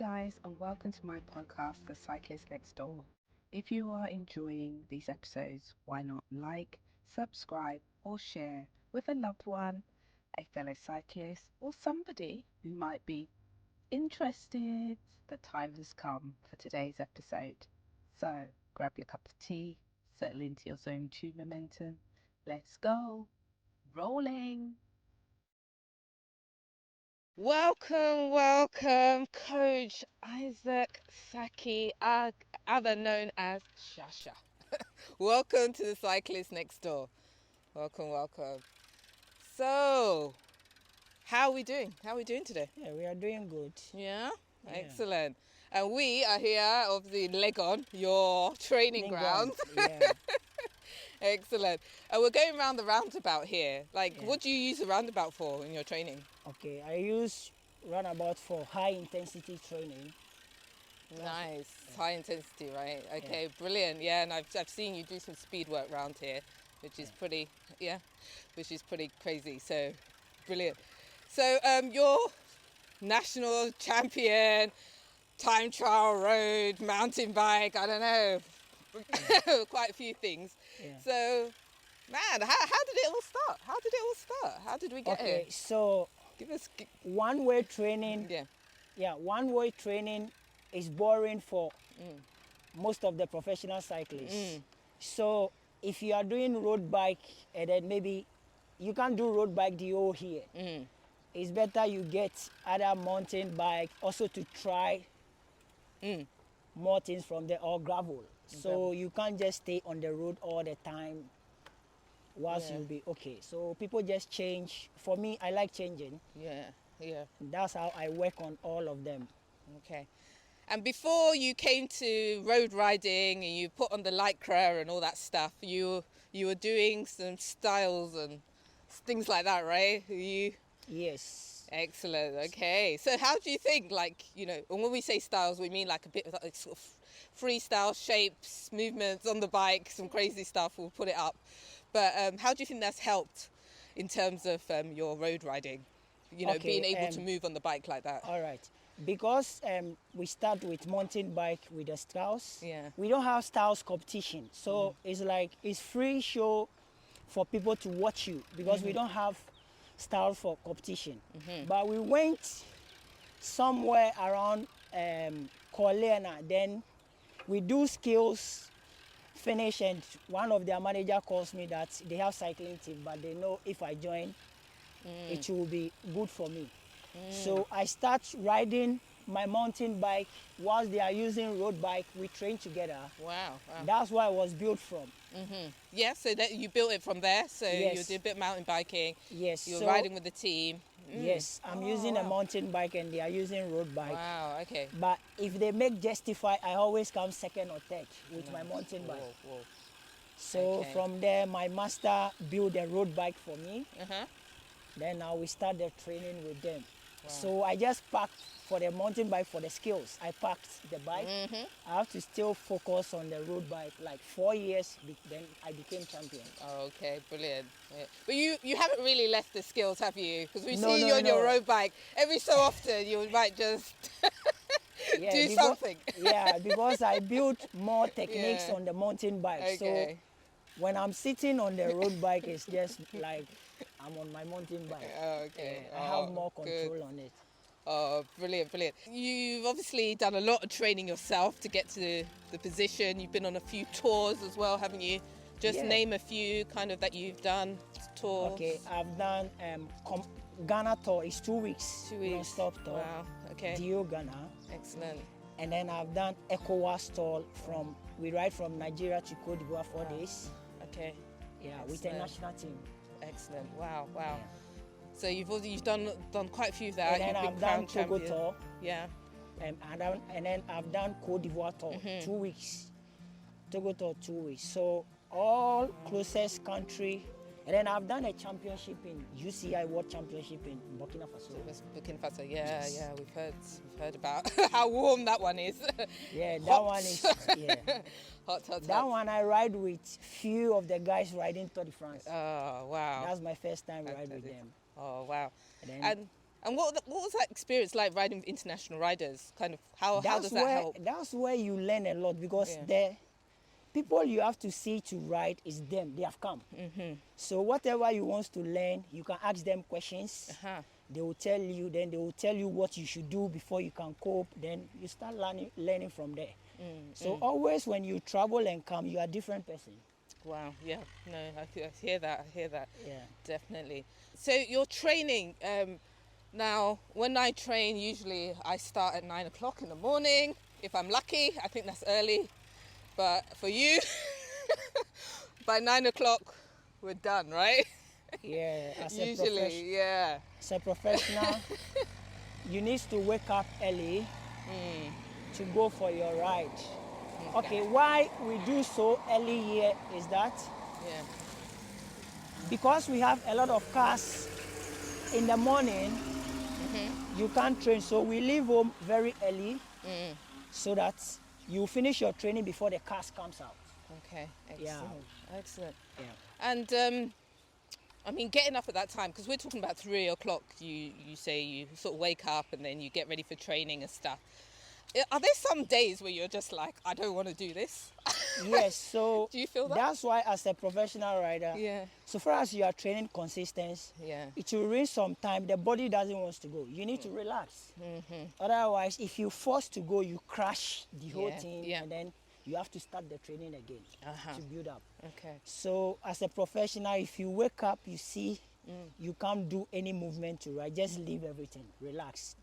guys, and welcome to my podcast, The Cyclist Next Door. If you are enjoying these episodes, why not like, subscribe, or share with a loved one, a fellow cyclist, or somebody who might be interested? The time has come for today's episode. So grab your cup of tea, settle into your zone 2 momentum. Let's go. Rolling. Welcome, Coach Isaac Saki, other known as Shasha. Welcome to the Cyclist Next Door. Welcome. So, how are we doing? How are we doing today? Yeah, we are doing good. Yeah? Excellent. And we are here, obviously, in Legon, your training ground. Yeah. Excellent. And we're going around the roundabout here. Yeah. What do you use the roundabout for in your training? Okay, I use runabout for high intensity training. Nice, high intensity, right? Okay, brilliant. Yeah, and I've seen you do some speed work around here, which is pretty crazy. So, brilliant. So, you're national champion, time trial road, mountain bike. I don't know, quite a few things. Yeah. So, man, how did it all start? How did we get here? Okay, so Give us. one-way training. Yeah. One-way training is boring for most of the professional cyclists. So if you are doing road bike and then maybe you can't do road bike the whole here. It's better you get other mountain bike also to try more things from there, or gravel. So you can't just stay on the road all the time whilst you'll be okay. So people just change. For me, I like changing. Yeah. That's how I work on all of them. Okay. And before you came to road riding and you put on the lycra and all that stuff, you were doing some styles and things like that, right? Yes. Excellent. Okay. So how do you think, and when we say styles, we mean like a bit of like sort of freestyle shapes, movements on the bike, some crazy stuff. We'll put it up. But how do you think that's helped in terms of your road riding? Being able to move on the bike like that. All right. Because we start with mountain bike with the styles. Yeah. We don't have styles competition. So it's free show for people to watch you because we don't have style for competition. But we went somewhere around Colena. Then we do skills finish, and one of their manager calls me that they have cycling team, but they know if I join, it will be good for me. So I start riding my mountain bike whilst they are using road bike. We train together. Wow. That's where I was built from. Yeah, so that you built it from there. So Yes. you did a bit of mountain biking. Yes. You were riding with the team. Yes, I'm using a mountain bike and they are using road bike. Wow, okay. But if they make Justify, I always come second or third with my mountain bike. Whoa. So Okay. from there, my master built a road bike for me. Uh-huh. Then now we started training with them. So I just packed for the mountain bike for the skills. I packed the bike. I have to still focus on the road bike. Like 4 years, then I became champion. Oh, okay, brilliant. Yeah. But you haven't really left the skills, have you? Because we No, see no, you on your no. road bike. Every so often you might just do something. Because I built more techniques Yeah. on the mountain bike. Okay. So when I'm sitting on the road bike, it's just like I'm on my mountain bike. Oh, okay. I have more good. control on it. Oh, brilliant. You've obviously done a lot of training yourself to get to the position. You've been on a few tours as well, haven't you? Just name a few kind of that you've done tours. Okay, I've done Ghana tour. It's 2 weeks. 2 weeks. Non-stop tour. Wow, okay. Dio Ghana. Excellent. And then I've done ECOWAS tour we ride from Nigeria to Cote d'Ivoire 4 days. Okay. Yeah, with the national team. Excellent. Wow. Yeah. So you've done quite a few of that. And then You've I've been done crowned Togo champion. tour. Yeah. And then I've done Cote d'Ivoire tour, 2 weeks. Togo tour 2 weeks. So all closest country. And then I've done a championship in UCI World Championship in Burkina Faso. Burkina Faso. Yeah. We've heard about how warm that one is. Yeah, that Hot. one is Hot. That one I ride with few of the guys riding Tour de France. Oh wow. That's my first time ride with them. Oh wow. And then And what was that experience like riding with international riders? Kind of how does that help? That's where you learn a lot, because Yeah. the people you have to see to ride is them. They have come. So whatever you want to learn, you can ask them questions. Uh-huh. They will tell you. Then they will tell you what you should do before you can cope. Then you start learning from there. So always when you travel and come, you are a different person. Wow, yeah, no, I hear that, Yeah. definitely. So your training, now when I train, usually I start at 9 o'clock in the morning. If I'm lucky, I think that's early. But for you, by 9 o'clock, we're done, right? Yeah. Usually, yeah. As a professional, you need to wake up early to go for your ride. Okay, why we do so early here is that Yeah. because we have a lot of cars in the morning, you can't train. So we leave home very early so that you finish your training before the cars comes out. Okay, Yeah. excellent, excellent. Yeah. And I mean, getting up at that time, because we're talking about 3 o'clock, you say you sort of wake up and then you get ready for training and stuff. Are there some days where you're just like, I don't want to do this? Yes, so Do you feel that? that's why as a professional rider, Yeah. so far as you are training consistency, Yeah. it will reach some time the body doesn't want to go. You need to relax. Otherwise, if you force to go, you crash the whole Yeah, thing, yeah. and then you have to start the training again to build up. Okay. So as a professional, if you wake up, you see you can't do any movement to ride, just leave everything, relax.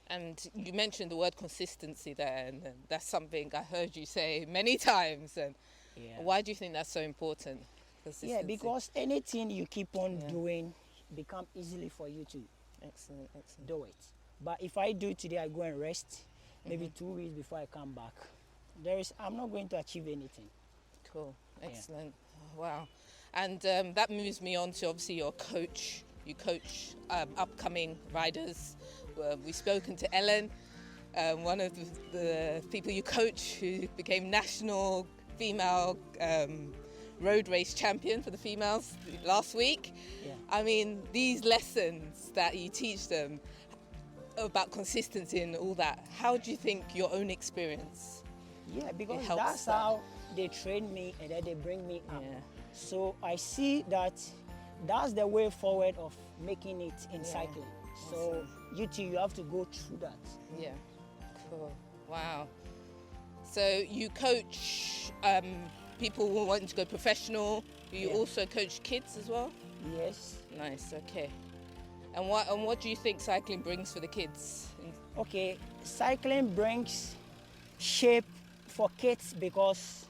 And you mentioned the word consistency there, and that's something I heard you say many times. And Yeah. why do you think that's so important? Yeah, Consistency. because anything you keep on Yeah. doing become easily for you to Excellent, excellent. do it. But if I do it today, I go and rest, maybe 2 weeks before I come back, I'm not going to achieve anything. Cool, excellent. Oh, wow. And that moves me on to obviously your coach. You coach upcoming riders. We've spoken to Ellen, one of the people you coach, who became national female road race champion for the females last week. Yeah. I mean, these lessons that you teach them about consistency and all that, how do you think your own experience? Yeah, because helps that's that. how they train me and then they bring me up. Yeah. So I see that that's the way forward of making it in Yeah. cycling. So you too, you have to go through that. Yeah, cool. Wow. So you coach people who want to go professional. You Yeah. also coach kids as well. Yes. Nice. Okay. And what do you think cycling brings for the kids? Okay, cycling brings shape for kids, because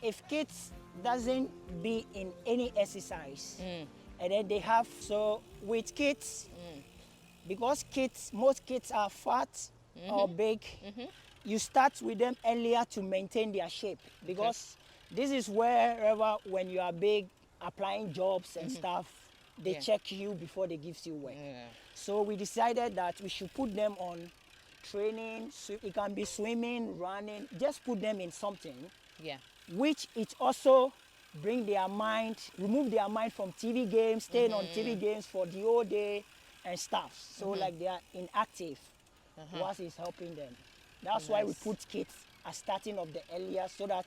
if kids doesn't be in any exercise and then they have, so with kids, because most kids are fat or big, you start with them earlier to maintain their shape, because this is wherever when you are big applying jobs and stuff, they Yeah. check you before they give you work. Yeah. So we decided that we should put them on training. So it can be swimming, running, just put them in something Yeah. which it also remove their mind from TV games, staying on TV games for the whole day and stuff. So like they are inactive whilst it's helping them. That's why we Nice. put kids at starting of the earlier, so that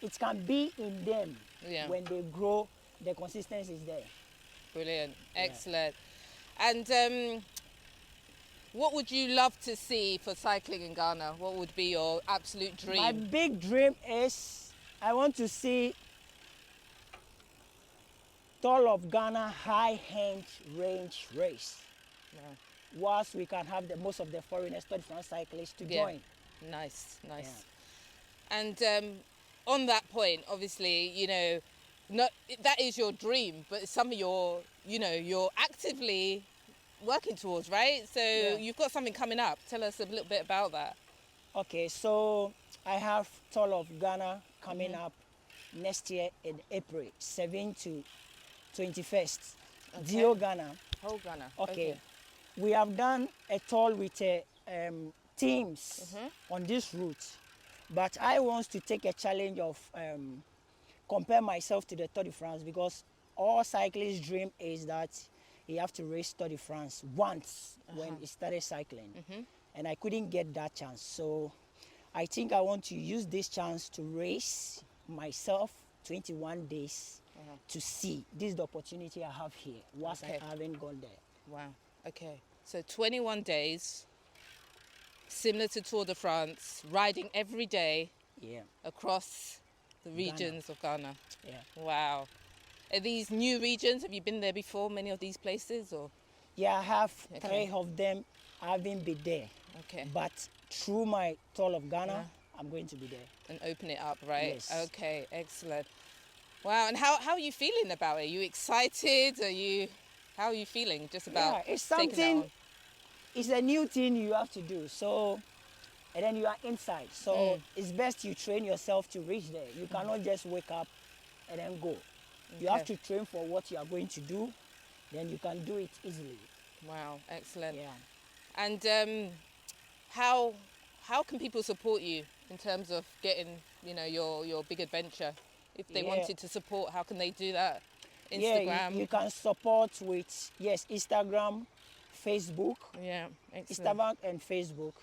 it can be in them. Yeah. When they grow, the consistency is there. Brilliant. Excellent. And what would you love to see for cycling in Ghana? What would be your absolute dream? My big dream is I want to see Tour of Ghana high hand range race. Whilst we can have most of the foreigners, 35 cyclists to Yeah. join. Nice. And on that point, obviously, that is your dream, but it's something you're actively working towards, right? So you've got something coming up. Tell us a little bit about that. Okay, so I have Tour of Ghana coming up next year in April, 7 to 21st. Dio Ghana. Whole Ghana. Okay. We have done a tour with teams on this route, but I want to take a challenge of compare myself to the Tour de France, because all cyclists' dream is that he have to race Tour de France once when he started cycling. And I couldn't get that chance. So I think I want to use this chance to race myself 21 days to see. This is the opportunity I have here whilst Okay. I haven't gone there. Wow. Okay. So 21 days, similar to Tour de France, riding every day Yeah, across the regions of Ghana. yeah. Wow. Are these new regions? Have you been there before, many of these places? Or Yeah, I have Okay. 3 of them. I haven't been there. Okay. But through my tour of Ghana, Yeah. I'm going to be there. And open it up, right? Yes. Okay, excellent. Wow, and how are you feeling about it? Are you excited? How are you feeling just about Yeah, it's taking that something, on? it's a new thing you have to do. So, and then you are inside. So it's best you train yourself to reach there. You cannot just wake up and then go. You have Okay. to train for what you are going to do. Then you can do it easily. Wow, excellent. Yeah. And how can people support you in terms of getting, your big adventure? If they Yeah. wanted to support, how can they do that? Yeah, Instagram? you can support with, yes, Instagram, Facebook, Yeah, excellent. Instagram and Facebook.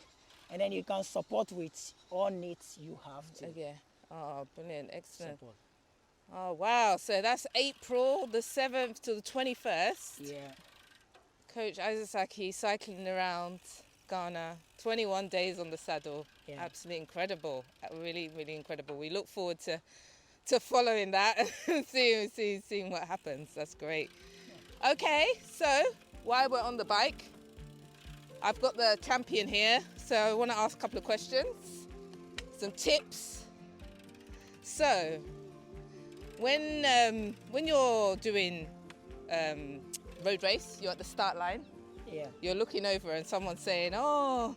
And then you can support with all needs you have to Yeah. Oh, brilliant. Excellent. support. Oh, wow. So that's April the 7th to the 21st. Yeah. Coach Isaac cycling around Ghana, 21 days on the saddle. Yeah. Absolutely incredible. Really, really incredible. We look forward to following that and seeing what happens. That's great. Okay, so while we're on the bike, I've got the champion here, so I want to ask a couple of questions, some tips. So, when you're doing road race, you're at the start line, Yeah. you're looking over and someone's saying, oh,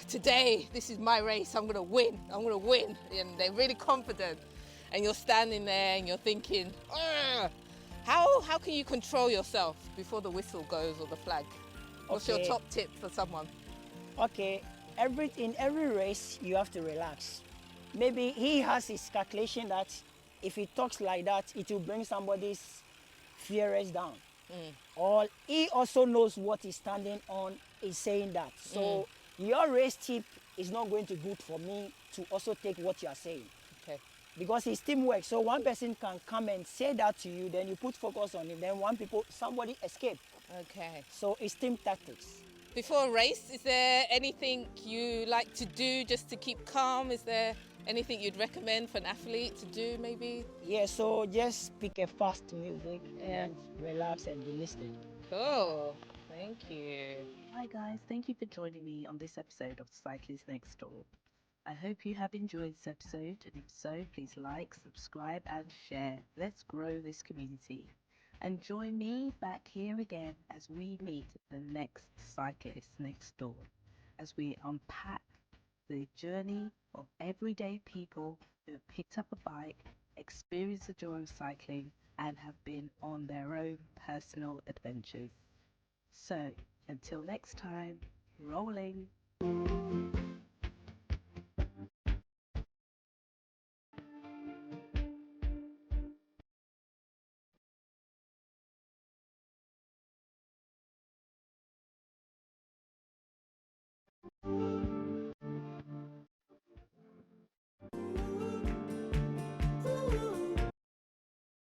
today, this is my race, I'm gonna win, and they're really confident, and you're standing there and you're thinking, "Ugh." How can you control yourself before the whistle goes or the flag? What's your Okay. top tip for someone? Okay, in every race you have to relax. Maybe he has his calculation that if he talks like that, it will bring somebody's fears down. Or he also knows what he's standing on is saying that. So your race tip is not going to be good for me to also take what you are saying. Okay. Because it's teamwork. So one person can come and say that to you, then you put focus on it, then somebody escape. Okay. So it's team tactics. Before a race, is there anything you like to do just to keep calm? Is there anything you'd recommend for an athlete to do, maybe? Yeah, so just pick a fast music and relax and be listening. Cool. Thank you. Hi guys, thank you for joining me on this episode of Cyclist Next Door. I hope you have enjoyed this episode, and if so, please like, subscribe, and share. Let's grow this community. And join me back here again as we meet the next Cyclist Next Door, as we unpack the journey of everyday people who have picked up a bike, experienced the joy of cycling, and have been on their own personal adventures. So, until next time, rolling.